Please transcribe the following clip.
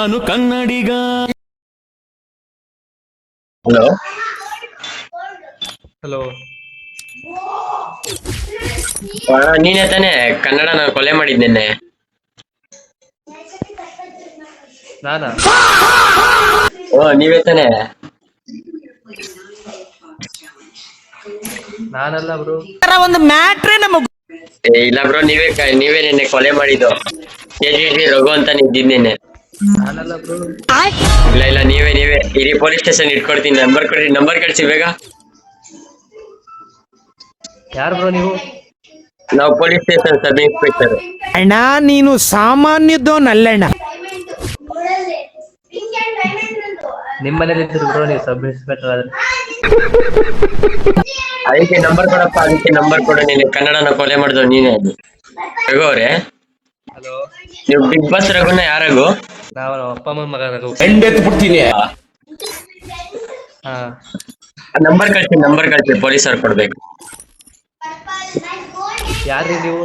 ನಾನು ಕನ್ನಡಿಗ. Hello hello. ನೀನೇ ತಾನೇ ಕನ್ನಡ ನಾನು ಕೊಲೆ ಮಾಡಿದ್ ನಿನ್ನೆ. ನಾನಾ? ಓ ನೀವೇ ತಾನೇ? ನಾನಲ್ಲ ಬ್ರೋ. ಒಂದು ಮ್ಯಾಟ್ರೇ ನಮಗ್ ಇಲ್ಲ ಬ್ರೋ, ನೀವೇ ನಿನ್ನೆ ಕೊಲೆ ಮಾಡಿದ್ದು. KGT ರಘು ಅಂತ ಇದ್ದಿದ್ ನಿನ್ನೆ. ನಾನಲ್ಲ ಬ್ರೋ. ಇಲ್ಲ ನೀವೇ ಇಡೀ ಪೊಲೀಸ್ ಸ್ಟೇಷನ್ ಇಟ್ಕೊಡ್ತೀನಿ. ನಂಬರ್ ಕೊಡ್ರಿ, ನಂಬರ್ ಕಳ್ಸಿ ಬೇಗ. ಯಾರು ಬ್ರೋ ನೀವು? ನಾವು ಪೊಲೀಸ್ ಸ್ಟೇಷನ್ ಸಬ್ ಇನ್ಸ್ಪೆಕ್ಟರ್. ಅಣ್ಣ ನೀನು ಸಾಮಾನ್ಯದೋನಲ್ಲಣ್ಣ. ನಿಮ್ಮ ಮನೇಲಿ ಇದ್ದೀರಿ ಬ್ರೋ, ನೀವು ಸಬ್ ಇನ್ಸ್ಪೆಕ್ಟರ್ ಆದ್ರೆ. ಅದಕ್ಕೆ ನಂಬರ್ ಕೊಡಪ್ಪ, ಅದಕ್ಕೆ ನಂಬರ್ ಕೊಡು. ನೀನು ಕನ್ನಡನ ಕೊಲೆ ಮಾಡಿದ್ರು ನೀನೇ. ರಘು ಅವ್ರೆ, ಹಲೋ. ನೀವು ಬಿಗ್ ಬಾಸ್ ರಘುನ ಯಾರಾಗು? ನಾವು ನಮ್ಮ ಅಪ್ಪ ಅಮ್ಮನ ಮಗ ರಘು. ಎಂಡೆತ್ತು ಬಿಡ್ತೀನಿ. ಹಾ. ನಂಬರ್ ಕಳ್ಸಿ, ಪೊಲೀಸರು ಕೊಡ್ಬೇಕು. ಯಾರ್ರಿ ನೀವು?